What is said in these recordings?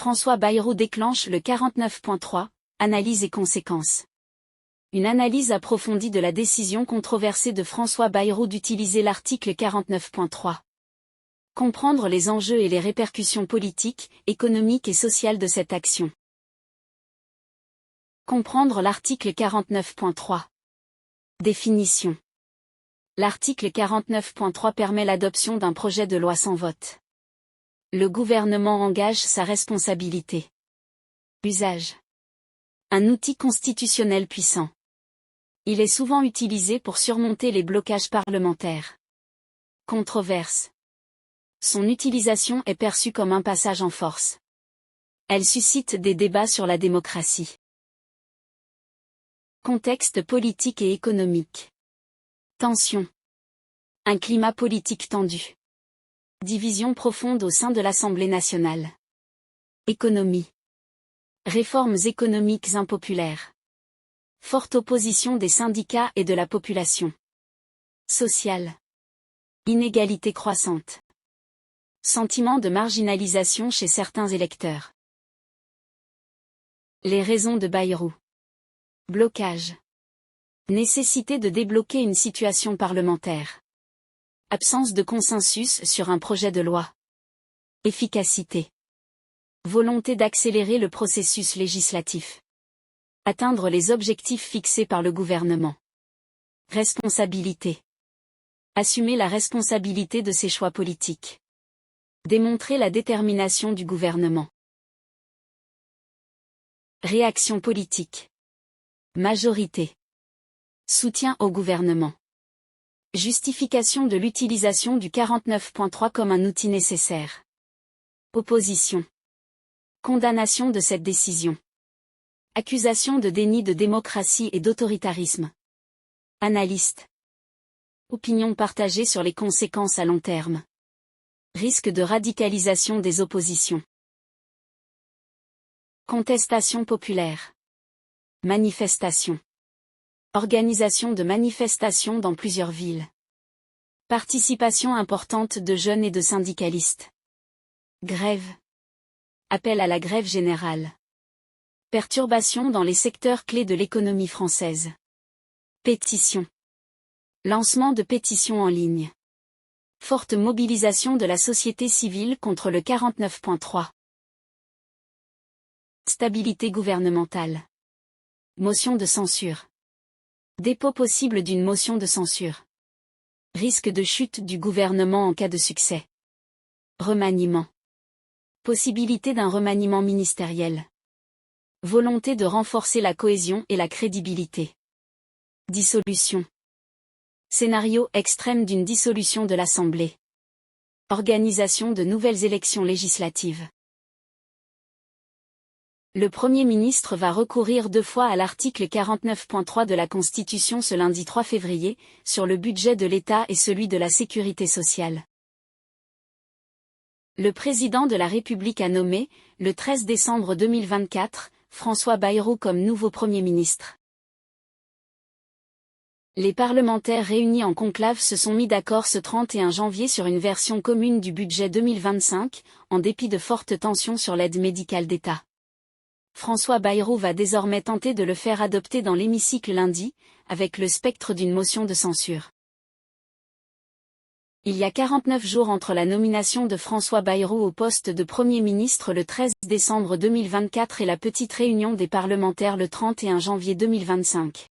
François Bayrou déclenche le 49.3, analyse et conséquences. Une analyse approfondie de la décision controversée de François Bayrou d'utiliser l'article 49.3. Comprendre les enjeux et les répercussions politiques, économiques et sociales de cette action. Comprendre l'article 49.3. Définition. L'article 49.3 permet l'adoption d'un projet de loi sans vote. Le gouvernement engage sa responsabilité. Usage. Un outil constitutionnel puissant. Il est souvent utilisé pour surmonter les blocages parlementaires. Controverse. Son utilisation est perçue comme un passage en force. Elle suscite des débats sur la démocratie. Contexte politique et économique. Tension. Un climat politique tendu. Division profonde au sein de l'Assemblée nationale. Économie. Réformes économiques impopulaires. Forte opposition des syndicats et de la population. Sociale. Inégalité croissante. Sentiment de marginalisation chez certains électeurs. Les raisons de Bayrou. Blocage. Nécessité de débloquer une situation parlementaire. Absence de consensus sur un projet de loi. Efficacité. Volonté d'accélérer le processus législatif. Atteindre les objectifs fixés par le gouvernement. Responsabilité. Assumer la responsabilité de ses choix politiques. Démontrer la détermination du gouvernement. Réaction politique. Majorité. Soutien au gouvernement. Justification de l'utilisation du 49.3 comme un outil nécessaire. Opposition. Condamnation de cette décision. Accusation de déni de démocratie et d'autoritarisme. Analyste. Opinion partagée sur les conséquences à long terme. Risque de radicalisation des oppositions. Contestation populaire. Manifestation. Organisation de manifestations dans plusieurs villes. Participation importante de jeunes et de syndicalistes. Grève. Appel à la grève générale. Perturbations dans les secteurs clés de l'économie française. Pétition. Lancement de pétitions en ligne. Forte mobilisation de la société civile contre le 49.3. Stabilité gouvernementale. Motion de censure. Dépôt possible d'une motion de censure. Risque de chute du gouvernement en cas de succès. Remaniement. Possibilité d'un remaniement ministériel. Volonté de renforcer la cohésion et la crédibilité. Dissolution. Scénario extrême d'une dissolution de l'Assemblée. Organisation de nouvelles élections législatives. Le Premier ministre va recourir 2 fois à l'article 49.3 de la Constitution ce lundi 3 février, sur le budget de l'État et celui de la sécurité sociale. Le président de la République a nommé, le 13 décembre 2024, François Bayrou comme nouveau Premier ministre. Les parlementaires réunis en conclave se sont mis d'accord ce 31 janvier sur une version commune du budget 2025, en dépit de fortes tensions sur l'aide médicale d'État. François Bayrou va désormais tenter de le faire adopter dans l'hémicycle lundi, avec le spectre d'une motion de censure. Il y a 49 jours entre la nomination de François Bayrou au poste de Premier ministre le 13 décembre 2024 et la petite réunion des parlementaires le 31 janvier 2025.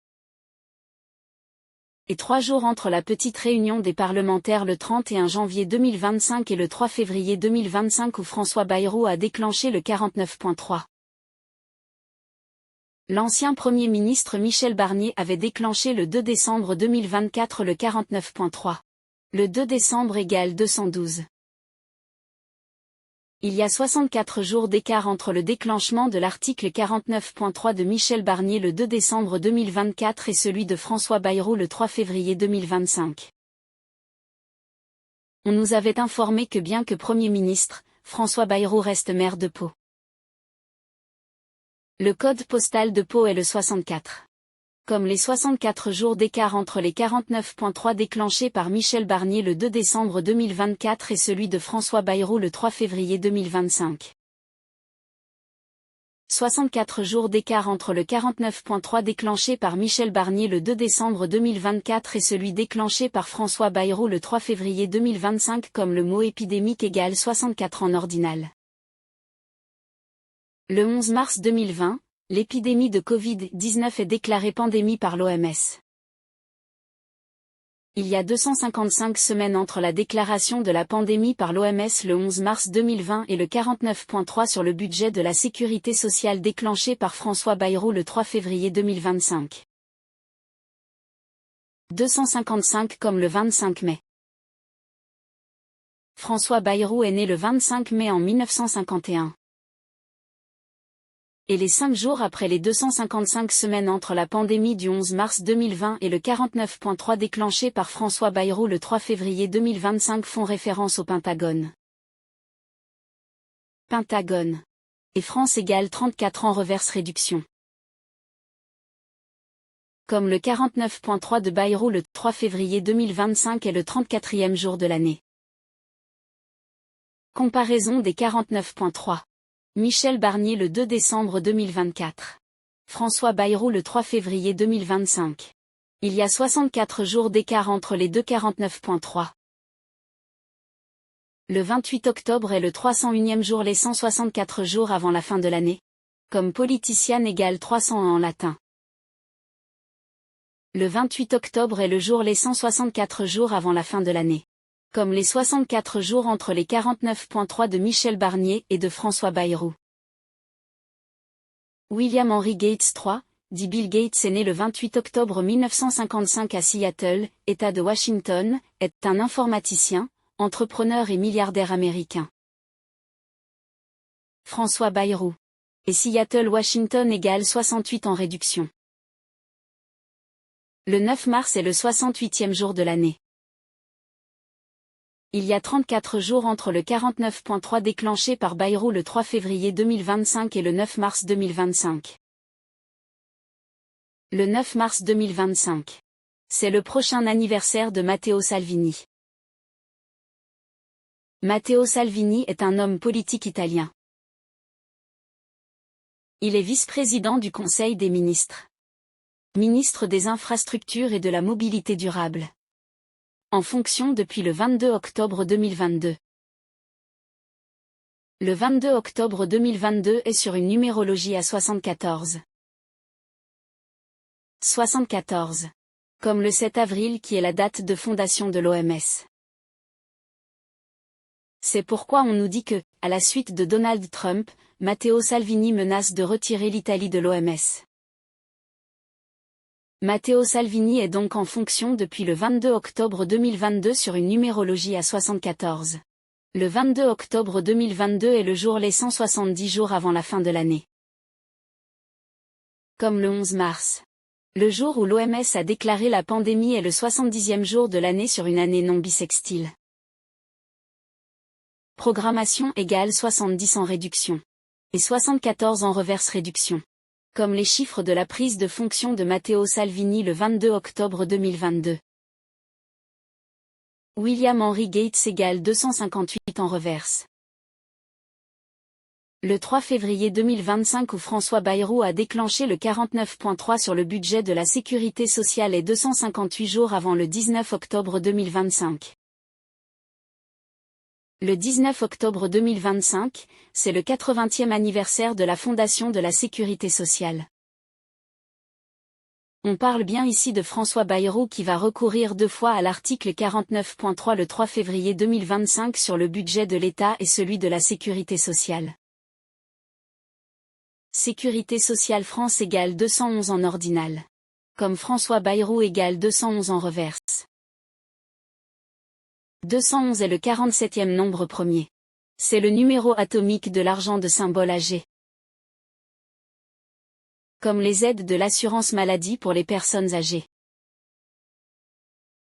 Et 3 jours entre la petite réunion des parlementaires le 31 janvier 2025 et le 3 février 2025 où François Bayrou a déclenché le 49.3. L'ancien Premier ministre Michel Barnier avait déclenché le 2 décembre 2024 le 49.3. Le 2 décembre égale 212. Il y a 64 jours d'écart entre le déclenchement de l'article 49.3 de Michel Barnier le 2 décembre 2024 et celui de François Bayrou le 3 février 2025. On nous avait informé que bien que Premier ministre, François Bayrou reste maire de Pau. Le code postal de Pau est le 64. Comme les 64 jours d'écart entre les 49.3 déclenchés par Michel Barnier le 2 décembre 2024 et celui de François Bayrou le 3 février 2025. 64 jours d'écart entre le 49.3 déclenché par Michel Barnier le 2 décembre 2024 et celui déclenché par François Bayrou le 3 février 2025 comme le mot épidémique égale 64 en ordinal. Le 11 mars 2020, l'épidémie de Covid-19 est déclarée pandémie par l'OMS. Il y a 255 semaines entre la déclaration de la pandémie par l'OMS le 11 mars 2020 et le 49.3 sur le budget de la sécurité sociale déclenché par François Bayrou le 3 février 2025. 255 comme le 25 mai. François Bayrou est né le 25 mai en 1951. Et les 5 jours après les 255 semaines entre la pandémie du 11 mars 2020 et le 49.3 déclenché par François Bayrou le 3 février 2025 font référence au Pentagone. Pentagone. Et France égale 34 ans reverse réduction. Comme le 49.3 de Bayrou le 3 février 2025 est le 34e jour de l'année. Comparaison des 49.3. Michel Barnier le 2 décembre 2024. François Bayrou le 3 février 2025. Il y a 64 jours d'écart entre les deux 49.3. Le 28 octobre est le 301e jour les 164 jours avant la fin de l'année. Comme politician égale 300 en latin. Le 28 octobre est le jour les 164 jours avant la fin de l'année. Comme les 64 jours entre les 49.3 de Michel Barnier et de François Bayrou. William Henry Gates III, dit Bill Gates est né le 28 octobre 1955 à Seattle, État de Washington, est un informaticien, entrepreneur et milliardaire américain. François Bayrou. Et Seattle Washington égale 68 en réduction. Le 9 mars est le 68e jour de l'année. Il y a 34 jours entre le 49.3 déclenché par Bayrou le 3 février 2025 et le 9 mars 2025. Le 9 mars 2025. C'est le prochain anniversaire de Matteo Salvini. Matteo Salvini est un homme politique italien. Il est vice-président du Conseil des ministres. Ministre des Infrastructures et de la Mobilité durable. En fonction depuis le 22 octobre 2022. Le 22 octobre 2022 est sur une numérologie à 74. 74. Comme le 7 avril qui est la date de fondation de l'OMS. C'est pourquoi on nous dit que, à la suite de Donald Trump, Matteo Salvini menace de retirer l'Italie de l'OMS. Matteo Salvini est donc en fonction depuis le 22 octobre 2022 sur une numérologie à 74. Le 22 octobre 2022 est le jour les 170 jours avant la fin de l'année. Comme le 11 mars. Le jour où l'OMS a déclaré la pandémie est le 70e jour de l'année sur une année non bissextile. Programmation égale 70 en réduction. Et 74 en reverse réduction. Comme les chiffres de la prise de fonction de Matteo Salvini le 22 octobre 2022. William Henry Gates égale 258 en reverse. Le 3 février 2025 où François Bayrou a déclenché le 49.3 sur le budget de la sécurité sociale et 258 jours avant le 19 octobre 2025. Le 19 octobre 2025, c'est le 80e anniversaire de la fondation de la Sécurité sociale. On parle bien ici de François Bayrou qui va recourir 2 fois à l'article 49.3 le 3 février 2025 sur le budget de l'État et celui de la Sécurité sociale. Sécurité sociale France égale 211 en ordinal. Comme François Bayrou égale 211 en reverse. 211 est le 47e nombre premier. C'est le numéro atomique de l'argent de symbole AG. Comme les aides de l'assurance maladie pour les personnes âgées.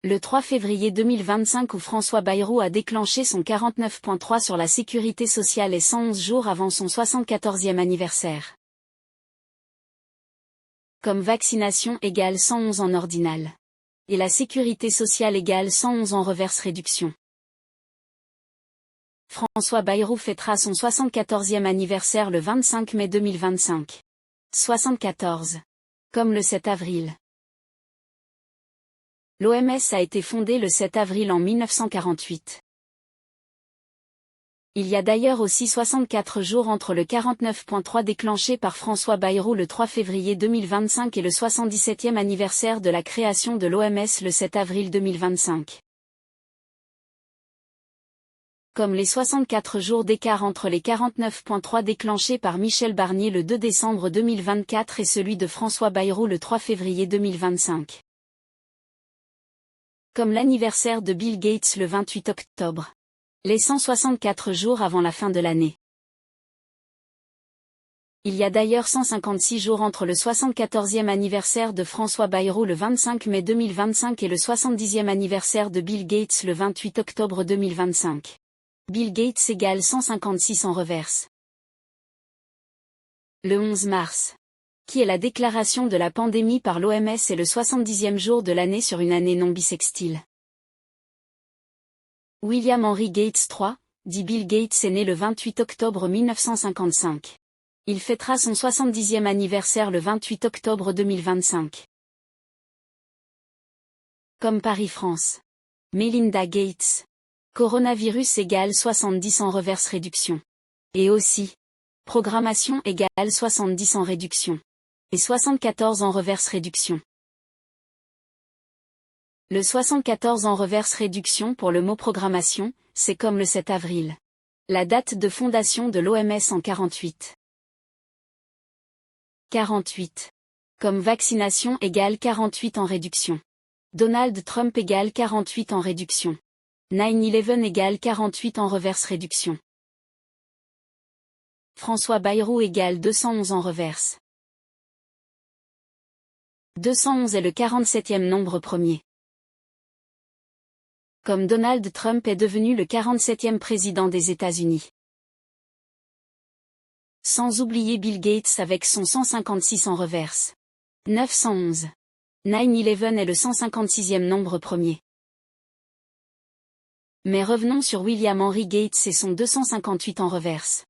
Le 3 février 2025 où François Bayrou a déclenché son 49.3 sur la sécurité sociale et 111 jours avant son 74e anniversaire. Comme vaccination égale 111 en ordinal. Et la sécurité sociale égale 111 en reverse réduction. François Bayrou fêtera son 74e anniversaire le 25 mai 2025. 74. Comme le 7 avril. L'OMS a été fondée le 7 avril en 1948. Il y a d'ailleurs aussi 64 jours entre le 49.3 déclenché par François Bayrou le 3 février 2025 et le 77e anniversaire de la création de l'OMS le 7 avril 2025. Comme les 64 jours d'écart entre les 49.3 déclenchés par Michel Barnier le 2 décembre 2024 et celui de François Bayrou le 3 février 2025. Comme l'anniversaire de Bill Gates le 28 octobre. Les 164 jours avant la fin de l'année. Il y a d'ailleurs 156 jours entre le 74e anniversaire de François Bayrou le 25 mai 2025 et le 70e anniversaire de Bill Gates le 28 octobre 2025. Bill Gates égale 156 en reverse. Le 11 mars. Qui est la déclaration de la pandémie par l'OMS et le 70e jour de l'année sur une année non bissextile. William Henry Gates III, dit Bill Gates est né le 28 octobre 1955. Il fêtera son 70e anniversaire le 28 octobre 2025. Comme Paris-France. Melinda Gates. Coronavirus égale 70 en reverse réduction. Et aussi. Programmation égale 70 en réduction. Et 74 en reverse réduction. Le 74 en reverse réduction pour le mot programmation, c'est comme le 7 avril. La date de fondation de l'OMS en 48. 48. Comme vaccination égale 48 en réduction. Donald Trump égale 48 en réduction. 9/11 égale 48 en reverse réduction. François Bayrou égale 211 en reverse. 211 est le 47e nombre premier. Comme Donald Trump est devenu le 47e président des États-Unis. Sans oublier Bill Gates avec son 156 en reverse. 911. 9/11 est le 156e nombre premier. Mais revenons sur William Henry Gates et son 258 en reverse.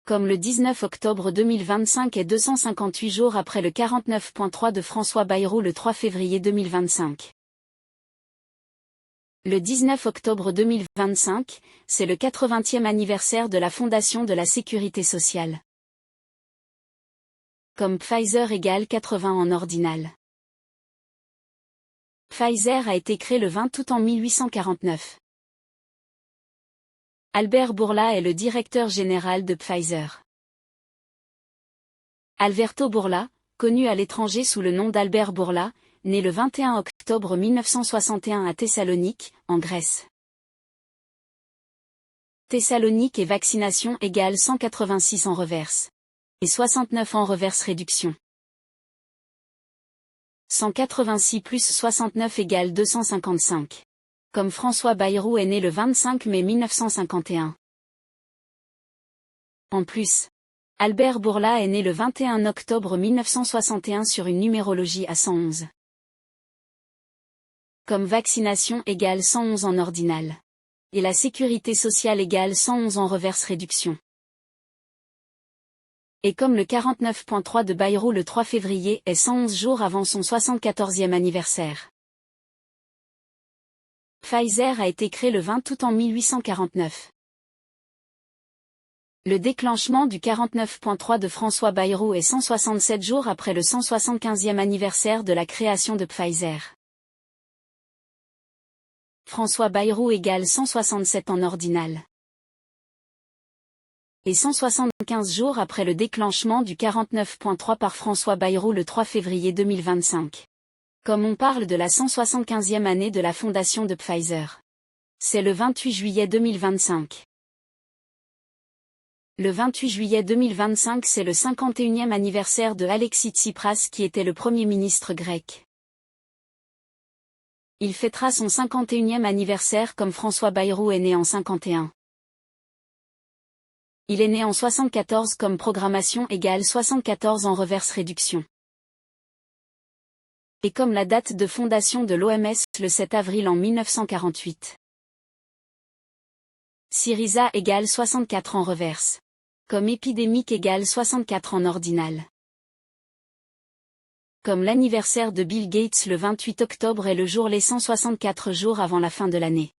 Comme le 19 octobre 2025 est 258 jours après le 49.3 de François Bayrou le 3 février 2025. Le 19 octobre 2025, c'est le 80e anniversaire de la fondation de la Sécurité sociale. Comme Pfizer égale 80 en ordinal. Pfizer a été créé le 20 août en 1849. Albert Bourla est le directeur général de Pfizer. Alberto Bourla, connu à l'étranger sous le nom d'Albert Bourla, né le 21 octobre 1961 à Thessalonique, en Grèce. Thessalonique et vaccination égale 186 en reverse. Et 69 en reverse réduction. 186 plus 69 égale 255. Comme François Bayrou est né le 25 mai 1951. En plus, Albert Bourla est né le 21 octobre 1961 sur une numérologie à 111. Comme vaccination égale 111 en ordinal. Et la sécurité sociale égale 111 en reverse réduction. Et comme le 49.3 de Bayrou le 3 février est 111 jours avant son 74e anniversaire. Pfizer a été créé le 20 août en 1849. Le déclenchement du 49.3 de François Bayrou est 167 jours après le 175e anniversaire de la création de Pfizer. François Bayrou égale 167 en ordinal. Et 175 jours après le déclenchement du 49.3 par François Bayrou le 3 février 2025. Comme on parle de la 175e année de la fondation de Pfizer. C'est le 28 juillet 2025. Le 28 juillet 2025 c'est le 51e anniversaire de Alexis Tsipras qui était le Premier ministre grec. Il fêtera son 51e anniversaire comme François Bayrou est né en 51. Il est né en 74 comme programmation égale 74 en reverse réduction. Et comme la date de fondation de l'OMS le 7 avril en 1948. Syriza égale 64 en reverse. Comme épidémique égale 64 en ordinal. Comme l'anniversaire de Bill Gates le 28 octobre est le jour les 164 jours avant la fin de l'année.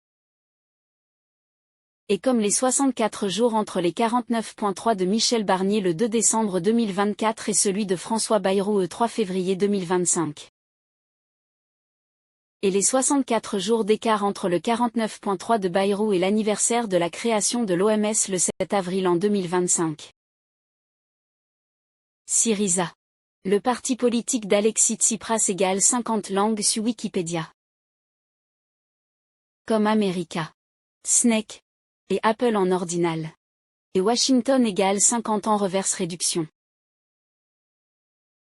Et comme les 64 jours entre les 49.3 de Michel Barnier le 2 décembre 2024 et celui de François Bayrou le 3 février 2025. Et les 64 jours d'écart entre le 49.3 de Bayrou et l'anniversaire de la création de l'OMS le 7 avril en 2025. Syriza. Le parti politique d'Alexis Tsipras égale 50 langues sur Wikipédia. Comme America. Snake. Et Apple en ordinal. Et Washington égale 50 en reverse réduction.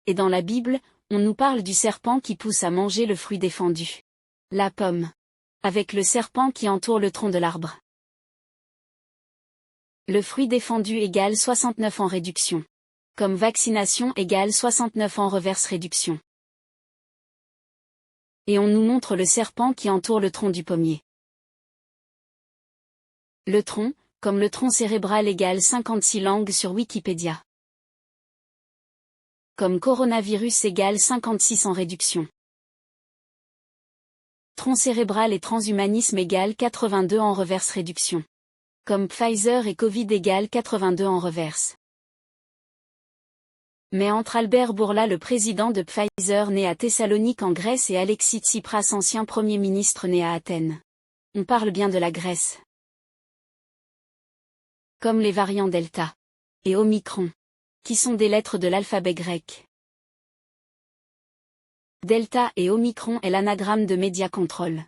Et dans la Bible, on nous parle du serpent qui pousse à manger le fruit défendu. La pomme. Avec le serpent qui entoure le tronc de l'arbre. Le fruit défendu égale 69 en réduction. Comme vaccination égale 69 en reverse réduction. Et on nous montre le serpent qui entoure le tronc du pommier. Le tronc, comme le tronc cérébral égale 56 langues sur Wikipédia. Comme coronavirus égale 56 en réduction. Tronc cérébral et transhumanisme égale 82 en reverse réduction. Comme Pfizer et Covid égale 82 en reverse. Mais entre Albert Bourla le président de Pfizer né à Thessalonique en Grèce et Alexis Tsipras ancien Premier ministre né à Athènes. On parle bien de la Grèce. Comme les variants Delta. Et Omicron. Qui sont des lettres de l'alphabet grec. Delta et Omicron est l'anagramme de Media Control.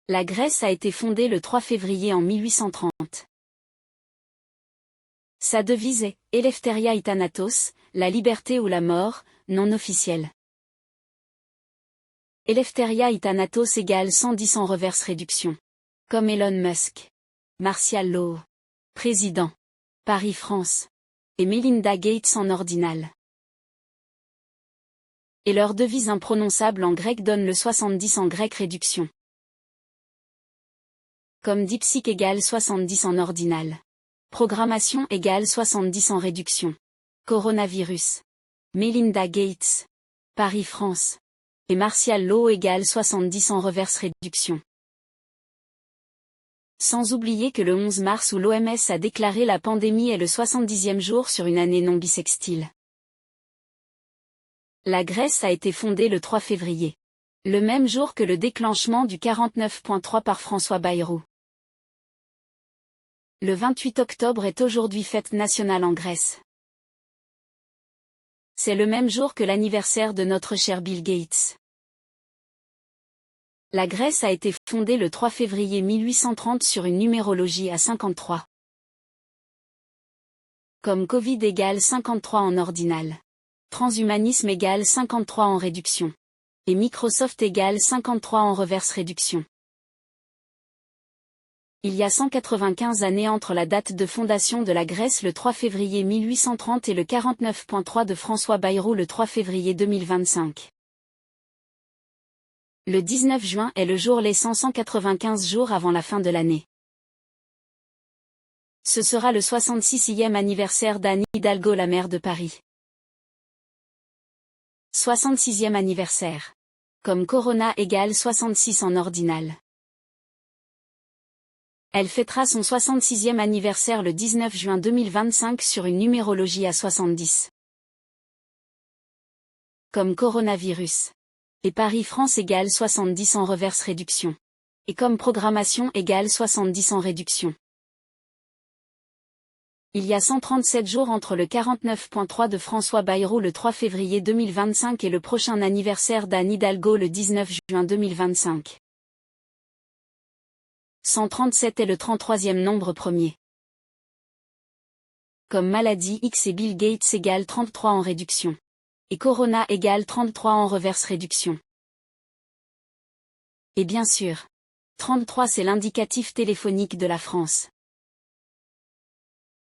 La Grèce a été fondée le 3 février en 1830. Sa devise est « Eleftheria Thanatos », la liberté ou la mort, non officielle. Eleftheria Thanatos égale 110 en reverse réduction. Comme Elon Musk. Martial Law. Président. Paris-France. Et Melinda Gates en ordinal. Et leur devise imprononçable en grec donne le 70 en grec réduction. Comme DeepSeek égale 70 en ordinal. Programmation égale 70 en réduction. Coronavirus. Melinda Gates. Paris-France. Et Martial Law égale 70 en reverse réduction. Sans oublier que le 11 mars où l'OMS a déclaré la pandémie est le 70e jour sur une année non bissextile. La Grèce a été fondée le 3 février. Le même jour que le déclenchement du 49.3 par François Bayrou. Le 28 octobre est aujourd'hui fête nationale en Grèce. C'est le même jour que l'anniversaire de notre cher Bill Gates. La Grèce a été fondée le 3 février 1830 sur une numérologie à 53. Comme Covid égale 53 en ordinal. Transhumanisme égale 53 en réduction. Et Microsoft égale 53 en reverse réduction. Il y a 195 années entre la date de fondation de la Grèce le 3 février 1830 et le 49.3 de François Bayrou le 3 février 2025. Le 19 juin est le jour laissant 195 jours avant la fin de l'année. Ce sera le 66e anniversaire d'Anne Hidalgo, la maire de Paris. 66e anniversaire. Comme Corona égale 66 en ordinal. Elle fêtera son 66e anniversaire le 19 juin 2025 sur une numérologie à 70. Comme coronavirus. Et Paris-France égale 70 en reverse réduction. Et comme programmation égale 70 en réduction. Il y a 137 jours entre le 49.3 de François Bayrou le 3 février 2025 et le prochain anniversaire d'Anne Hidalgo le 19 juin 2025. 137 est le 33e nombre premier. Comme maladie X et Bill Gates égale 33 en réduction. Et Corona égale 33 en reverse réduction. Et bien sûr, 33 c'est l'indicatif téléphonique de la France.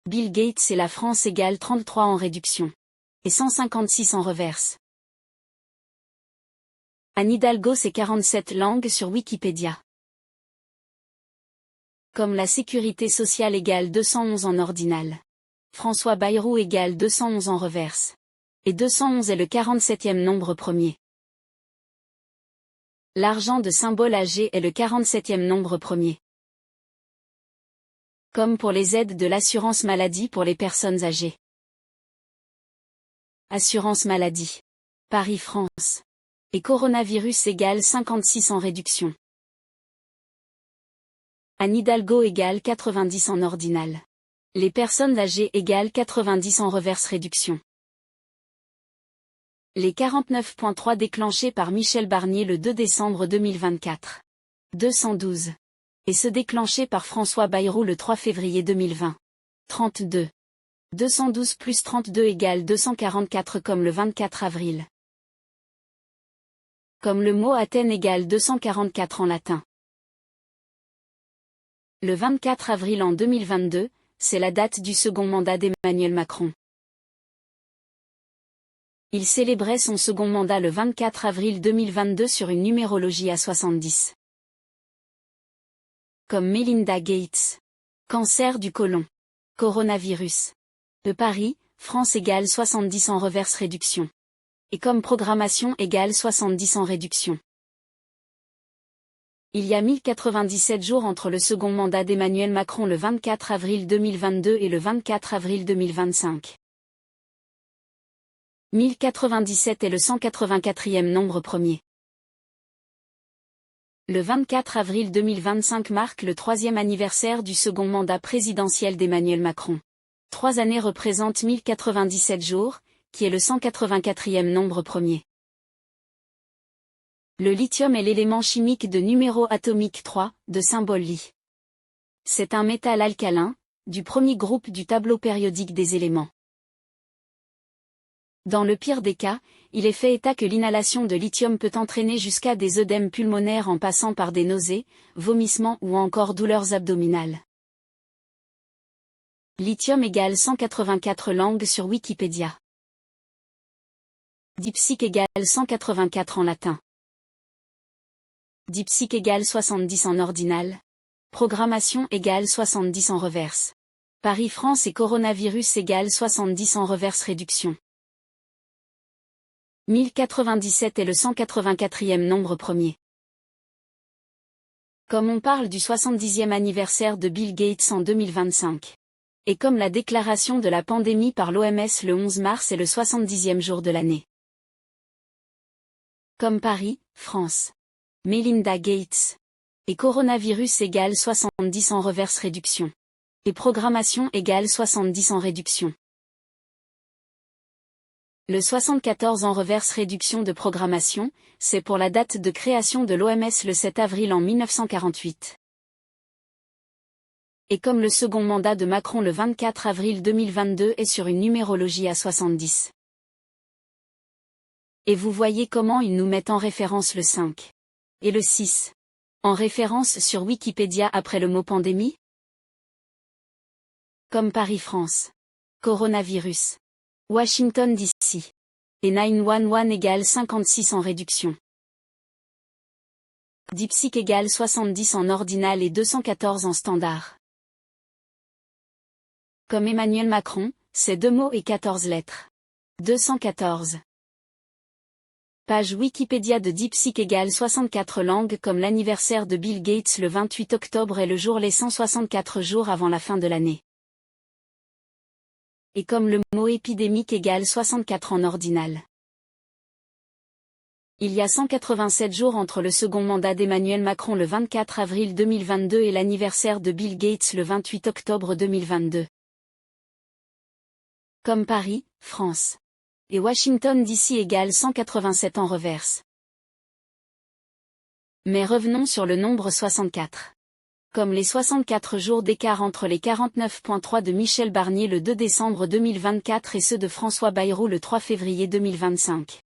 Bill Gates et la France égale 33 en réduction. Et 156 en reverse. Anne Hidalgo c'est 47 langues sur Wikipédia. Comme la sécurité sociale égale 211 en ordinal. François Bayrou égale 211 en reverse. Et 211 est le 47e nombre premier. L'argent de symbole âgé est le 47e nombre premier. Comme pour les aides de l'assurance maladie pour les personnes âgées. Assurance maladie. Paris-France. Et coronavirus égale 56 en réduction. Anne Hidalgo égale 90 en ordinal. Les personnes âgées égale 90 en reverse réduction. Les 49.3 déclenchés par Michel Barnier le 2 décembre 2024. 212. Et ceux déclenchés par François Bayrou le 3 février 2020. 32. 212 plus 32 égale 244 comme le 24 avril. Comme le mot Athènes égale 244 en latin. Le 24 avril en 2022, c'est la date du second mandat d'Emmanuel Macron. Il célébrait son second mandat le 24 avril 2022 sur une numérologie à 70. Comme Melinda Gates. Cancer du côlon. Coronavirus. De Paris, France égale 70 en reverse réduction. Et comme programmation égale 70 en réduction. Il y a 1097 jours entre le second mandat d'Emmanuel Macron le 24 avril 2022 et le 24 avril 2025. 1097 est le 184e nombre premier. Le 24 avril 2025 marque le 3e anniversaire du second mandat présidentiel d'Emmanuel Macron. 3 années représentent 1097 jours, qui est le 184e nombre premier. Le lithium est l'élément chimique de numéro atomique 3, de symbole Li. C'est un métal alcalin, du premier groupe du tableau périodique des éléments. Dans le pire des cas, il est fait état que l'inhalation de lithium peut entraîner jusqu'à des œdèmes pulmonaires en passant par des nausées, vomissements ou encore douleurs abdominales. Lithium égale 184 langues sur Wikipédia. Dipsique égale 184 en latin. Dipsique égale 70 en ordinal. Programmation égale 70 en reverse. Paris-France et coronavirus égale 70 en reverse réduction. 1097 est le 184e nombre premier. Comme on parle du 70e anniversaire de Bill Gates en 2025. Et comme la déclaration de la pandémie par l'OMS le 11 mars est le 70e jour de l'année. Comme Paris, France. Melinda Gates. Et coronavirus égale 70 en reverse réduction. Et programmation égale 70 en réduction. Le 74 en reverse réduction de programmation, c'est pour la date de création de l'OMS le 7 avril en 1948. Et comme le second mandat de Macron le 24 avril 2022 est sur une numérologie à 70. Et vous voyez comment ils nous mettent en référence le 5. Et le 6. En référence sur Wikipédia après le mot pandémie? Comme Paris-France. Coronavirus. Washington DC. Et 911 égale 56 en réduction. Dipsique égale 70 en ordinal et 214 en standard. Comme Emmanuel Macron, c'est 2 mots et 14 lettres. 214. Page Wikipédia de Dipsique égale 64 langues comme l'anniversaire de Bill Gates le 28 octobre est le jour les 164 jours avant la fin de l'année. Et comme le mot épidémique égale 64 en ordinal. Il y a 187 jours entre le second mandat d'Emmanuel Macron le 24 avril 2022 et l'anniversaire de Bill Gates le 28 octobre 2022. Comme Paris, France. Et Washington DC égale 187 en reverse. Mais revenons sur le nombre 64. Comme les 64 jours d'écart entre les 49.3 de Michel Barnier le 2 décembre 2024 et ceux de François Bayrou le 3 février 2025.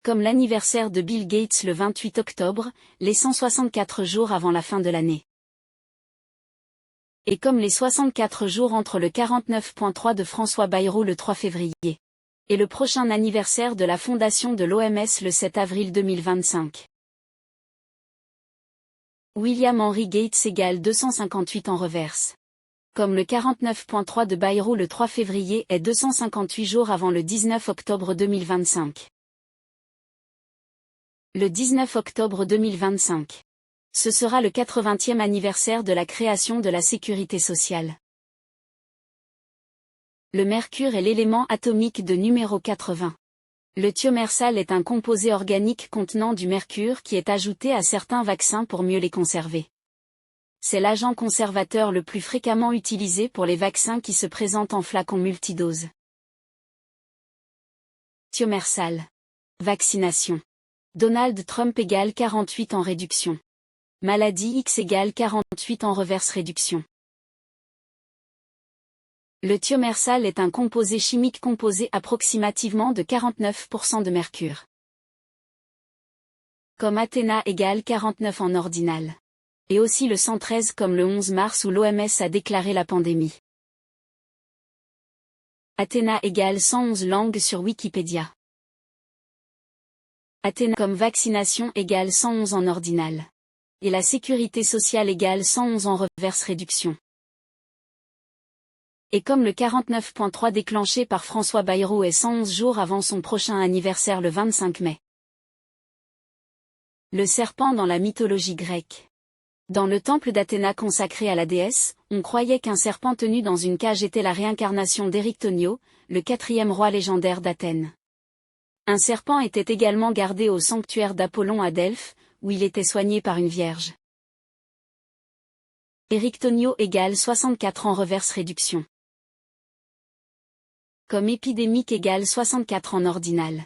Comme l'anniversaire de Bill Gates le 28 octobre, les 164 jours avant la fin de l'année. Et comme les 64 jours entre le 49.3 de François Bayrou le 3 février et le prochain anniversaire de la fondation de l'OMS le 7 avril 2025. William Henry Gates égale 258 en reverse. Comme le 49.3 de Bayrou le 3 février est 258 jours avant le 19 octobre 2025. Le 19 octobre 2025. Ce sera le 80e anniversaire de la création de la sécurité sociale. Le mercure est l'élément atomique de numéro 80. Le thiomersal est un composé organique contenant du mercure qui est ajouté à certains vaccins pour mieux les conserver. C'est l'agent conservateur le plus fréquemment utilisé pour les vaccins qui se présentent en flacons multidoses. Thiomersal. Vaccination. Donald Trump égale 48 en réduction. Maladie X égale 48 en reverse réduction. Le thiomersal est un composé chimique composé approximativement de 49% de mercure. Comme Athéna égale 49 en ordinal. Et aussi le 113 comme le 11 mars où l'OMS a déclaré la pandémie. Athéna égale 111 langues sur Wikipédia. Athéna comme vaccination égale 111 en ordinal. Et la sécurité sociale égale 111 en reverse réduction. Et comme le 49.3 déclenché par François Bayrou est 111 jours avant son prochain anniversaire le 25 mai. Le serpent dans la mythologie grecque. Dans le temple d'Athéna consacré à la déesse, on croyait qu'un serpent tenu dans une cage était la réincarnation d'Érictonio, le 4e roi légendaire d'Athènes. Un serpent était également gardé au sanctuaire d'Apollon à Delphes, où il était soigné par une vierge. Érictonio égale 64 en reverse réduction. Comme épidémique égale 64 en ordinal.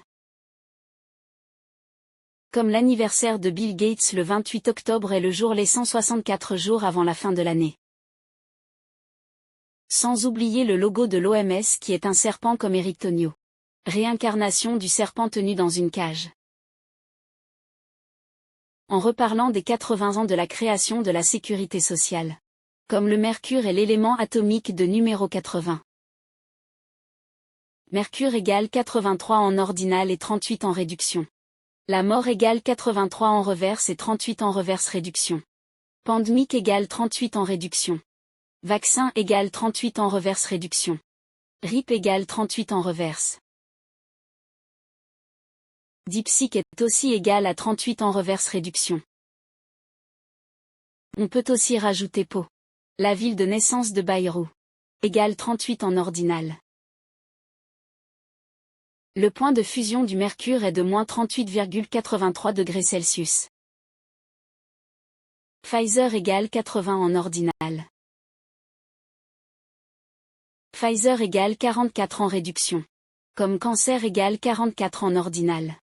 Comme l'anniversaire de Bill Gates le 28 octobre est le jour les 164 jours avant la fin de l'année. Sans oublier le logo de l'OMS qui est un serpent comme Érictonio. Réincarnation du serpent tenu dans une cage. En reparlant des 80 ans de la création de la sécurité sociale. Comme le mercure est l'élément atomique de numéro 80. Mercure égale 83 en ordinal et 38 en réduction. La mort égale 83 en reverse et 38 en reverse réduction. Pandémique égale 38 en réduction. Vaccin égale 38 en reverse réduction. RIP égale 38 en reverse. Dipsique est aussi égal à 38 en reverse réduction. On peut aussi rajouter Pau. La ville de naissance de Bayrou. Égale 38 en ordinal. Le point de fusion du mercure est de moins 38,83 degrés Celsius. Pfizer égale 80 en ordinal. Pfizer égale 44 en réduction. Comme cancer égale 44 en ordinal.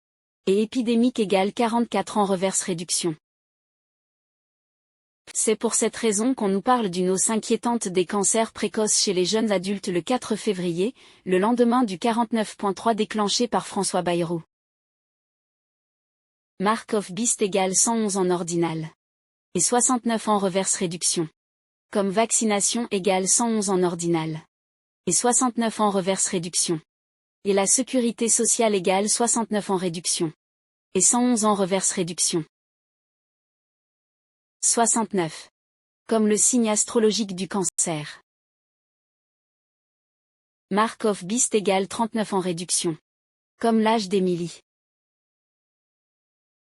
Et épidémique égale 44 en reverse réduction. C'est pour cette raison qu'on nous parle d'une hausse inquiétante des cancers précoces chez les jeunes adultes le 4 février, le lendemain du 49.3 déclenché par François Bayrou. Mark of Beast égale 111 en ordinal. Et 69 en reverse réduction. Comme vaccination égale 111 en ordinal. Et 69 en reverse réduction. Et la sécurité sociale égale 69 en réduction. Et 111 en reverse réduction. 69. Comme le signe astrologique du cancer. Mark of Beast égale 39 en réduction. Comme l'âge d'Émilie.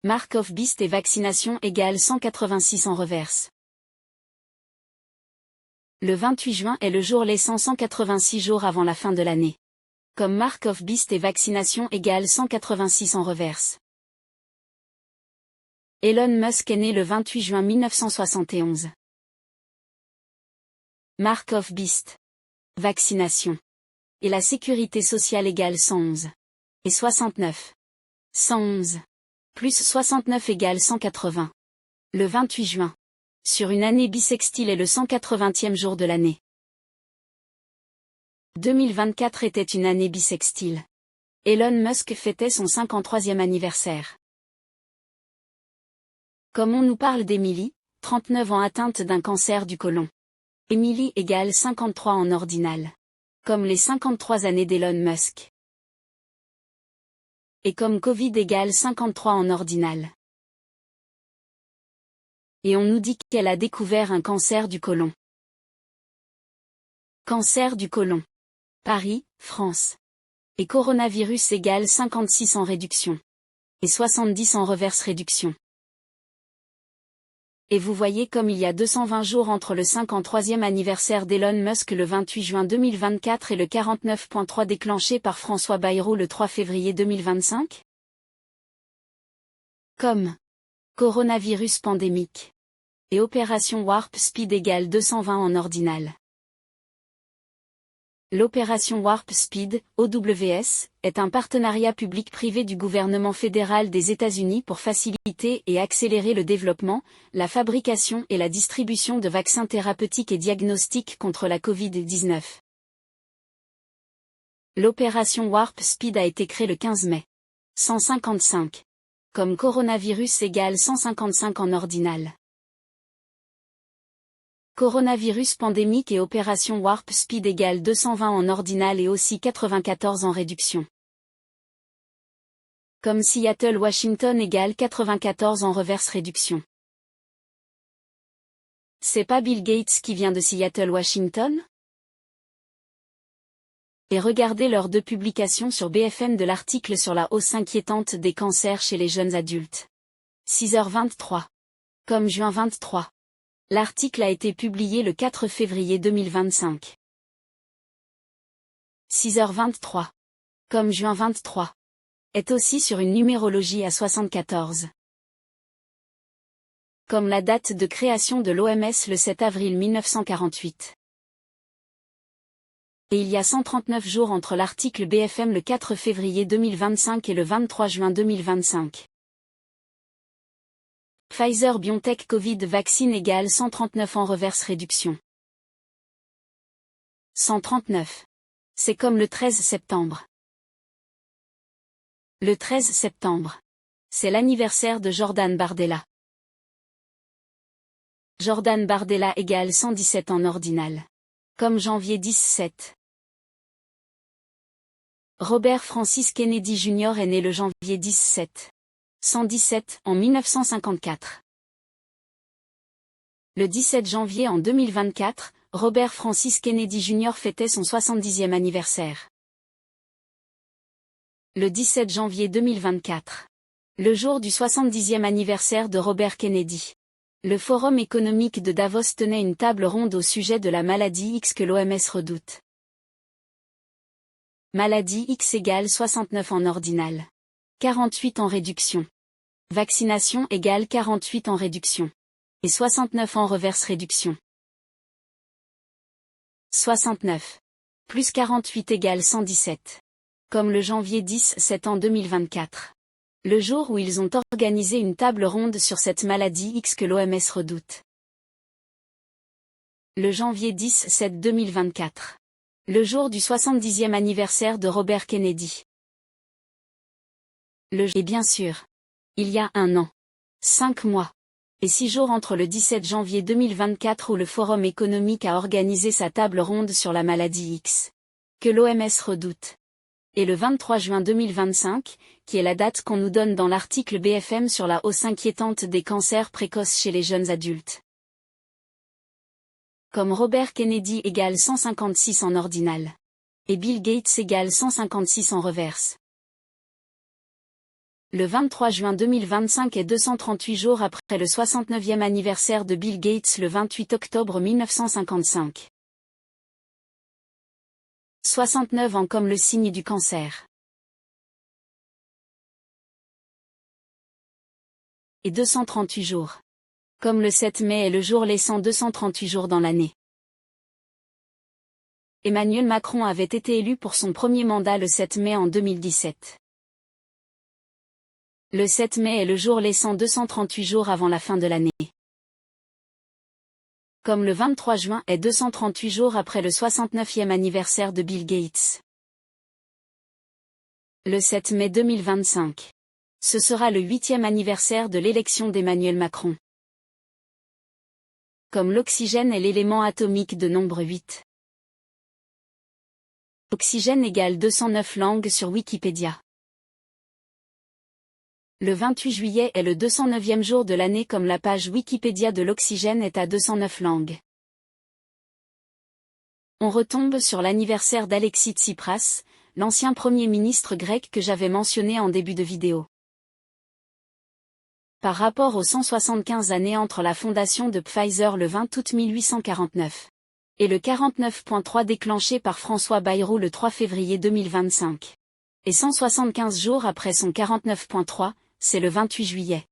Mark of Beast et vaccination égale 186 en reverse. Le 28 juin est le jour laissant 186 jours avant la fin de l'année. Comme Mark of Beast et vaccination égale 186 en reverse. Elon Musk est né le 28 juin 1971. Mark of Beast. Vaccination. Et la sécurité sociale égale 111. Et 69. 111. Plus 69 égale 180. Le 28 juin. Sur une année bissextile est le 180e jour de l'année. 2024 était une année bissextile. Elon Musk fêtait son 53e anniversaire. Comme on nous parle d'Émilie, 39 ans atteinte d'un cancer du côlon. Emily égale 53 en ordinal. Comme les 53 années d'Elon Musk. Et comme Covid égale 53 en ordinal. Et on nous dit qu'elle a découvert un cancer du côlon. Cancer du côlon. Paris, France. Et coronavirus égale 56 en réduction. Et 70 en reverse réduction. Et vous voyez comme il y a 220 jours entre le 53e anniversaire d'Elon Musk le 28 juin 2024 et le 49.3 déclenché par François Bayrou le 3 février 2025 ? Comme coronavirus pandémique. Et opération Warp Speed égale 220 en ordinal. L'opération Warp Speed, OWS, est un partenariat public-privé du gouvernement fédéral des États-Unis pour faciliter et accélérer le développement, la fabrication et la distribution de vaccins thérapeutiques et diagnostiques contre la Covid-19. L'opération Warp Speed a été créée le 15 mai. 155. Comme coronavirus égale 155 en ordinal. Coronavirus pandémique et opération Warp Speed égale 220 en ordinal et aussi 94 en réduction. Comme Seattle-Washington égale 94 en reverse réduction. C'est pas Bill Gates qui vient de Seattle-Washington ? Et regardez leurs 2 publications sur BFM de l'article sur la hausse inquiétante des cancers chez les jeunes adultes. 6h23. Comme juin 23. L'article a été publié le 4 février 2025. 6h23. Comme juin 23. Est aussi sur une numérologie à 74. Comme la date de création de l'OMS le 7 avril 1948. Et il y a 139 jours entre l'article BFM le 4 février 2025 et le 23 juin 2025. Pfizer-BioNTech Covid vaccine égale 139 en reverse réduction. 139. C'est comme le 13 septembre. Le 13 septembre. C'est l'anniversaire de Jordan Bardella. Jordan Bardella égale 117 en ordinal. Comme janvier 17. Robert Francis Kennedy Jr. est né le janvier 17. 117 en 1954. Le 17 janvier en 2024, Robert Francis Kennedy Jr. fêtait son 70e anniversaire. Le 17 janvier 2024. Le jour du 70e anniversaire de Robert Kennedy. Le Forum économique de Davos tenait une table ronde au sujet de la maladie X que l'OMS redoute. Maladie X égale 69 en ordinal. 48 en réduction. Vaccination égale 48 en réduction. Et 69 en reverse réduction. 69. Plus 48 égale 117. Comme le janvier 17 en 2024. Le jour où ils ont organisé une table ronde sur cette maladie X que l'OMS redoute. Le janvier 17 2024. Le jour du 70e anniversaire de Robert Kennedy. Et bien sûr. Il y a 1 an. 5 mois. Et 6 jours entre le 17 janvier 2024 où le Forum économique a organisé sa table ronde sur la maladie X. Que l'OMS redoute. Et le 23 juin 2025, qui est la date qu'on nous donne dans l'article BFM sur la hausse inquiétante des cancers précoces chez les jeunes adultes. Comme Robert Kennedy égale 156 en ordinal. Et Bill Gates égale 156 en reverse. Le 23 juin 2025 est 238 jours après le 69e anniversaire de Bill Gates le 28 octobre 1955. 69 ans comme le signe du cancer. Et 238 jours. Comme le 7 mai est le jour laissant 238 jours dans l'année. Emmanuel Macron avait été élu pour son premier mandat le 7 mai en 2017. Le 7 mai est le jour laissant 238 jours avant la fin de l'année. Comme le 23 juin est 238 jours après le 69e anniversaire de Bill Gates. Le 7 mai 2025. Ce sera le 8e anniversaire de l'élection d'Emmanuel Macron. Comme l'oxygène est l'élément atomique de nombre 8. Oxygène égale 209 langues sur Wikipédia. Le 28 juillet est le 209e jour de l'année comme la page Wikipédia de l'oxygène est à 209 langues. On retombe sur l'anniversaire d'Alexis Tsipras, l'ancien Premier ministre grec que j'avais mentionné en début de vidéo. Par rapport aux 175 années entre la fondation de Pfizer le 20 août 1849 et le 49.3 déclenché par François Bayrou le 3 février 2025, et 175 jours après son 49.3, c'est le 28 juillet.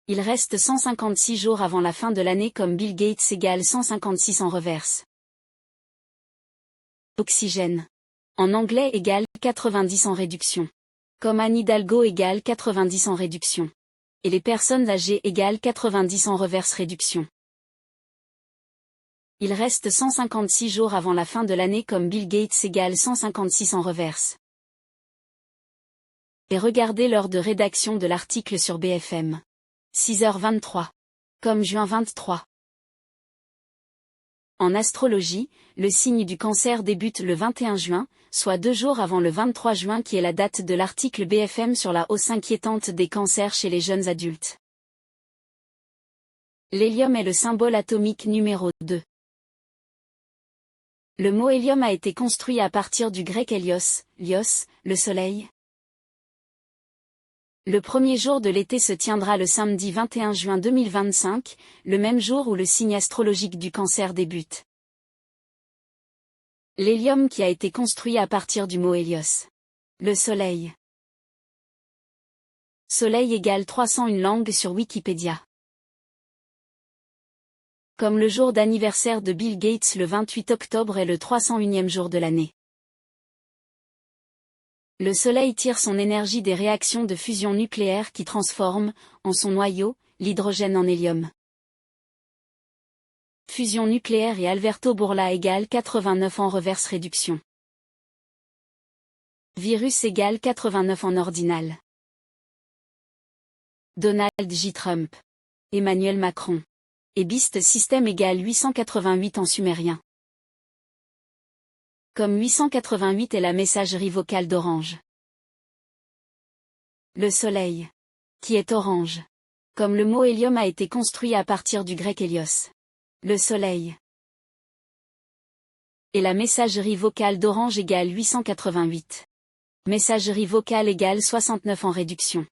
Il reste 156 jours avant la fin de l'année comme Bill Gates égale 156 en reverse. Oxygène. En anglais égale 90 en réduction. Comme Anne Hidalgo égale 90 en réduction. Et les personnes âgées égale 90 en reverse réduction. Il reste 156 jours avant la fin de l'année comme Bill Gates égale 156 en reverse. Et regardez l'heure de rédaction de l'article sur BFM. 6h23. Comme juin 23. En astrologie, le signe du Cancer débute le 21 juin, soit 2 jours avant le 23 juin qui est la date de l'article BFM sur la hausse inquiétante des cancers chez les jeunes adultes. L'hélium est le symbole atomique numéro 2. Le mot hélium a été construit à partir du grec hélios, lios, le soleil. Le premier jour de l'été se tiendra le samedi 21 juin 2025, le même jour où le signe astrologique du Cancer débute. L'hélium qui a été construit à partir du mot hélios. Le soleil. Soleil égale 301 langues sur Wikipédia. Comme le jour d'anniversaire de Bill Gates le 28 octobre est le 301e jour de l'année. Le Soleil tire son énergie des réactions de fusion nucléaire qui transforment, en son noyau, l'hydrogène en hélium. Fusion nucléaire et Alberto Bourla égale 89 en reverse réduction. Virus égale 89 en ordinal. Donald J. Trump. Emmanuel Macron. Et Beast System égale 888 en sumérien. Comme 888 est la messagerie vocale d'Orange. Le soleil. Qui est orange. Comme le mot hélium a été construit à partir du grec hélios. Le soleil. Et la messagerie vocale d'Orange égale 888. Messagerie vocale égale 69 en réduction.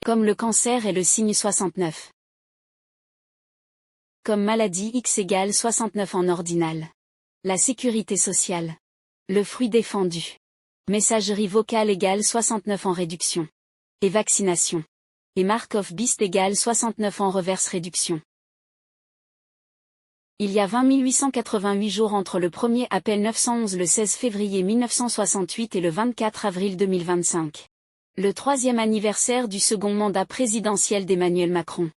Comme le Cancer est le signe 69. Comme maladie X égale 69 en ordinal. La sécurité sociale. Le fruit défendu. Messagerie vocale égale 69 en réduction. Et vaccination. Et mark of beast égale 69 en reverse réduction. Il y a 20 888 jours entre le premier appel 911 le 16 février 1968 et le 24 avril 2025. Le troisième anniversaire du second mandat présidentiel d'Emmanuel Macron.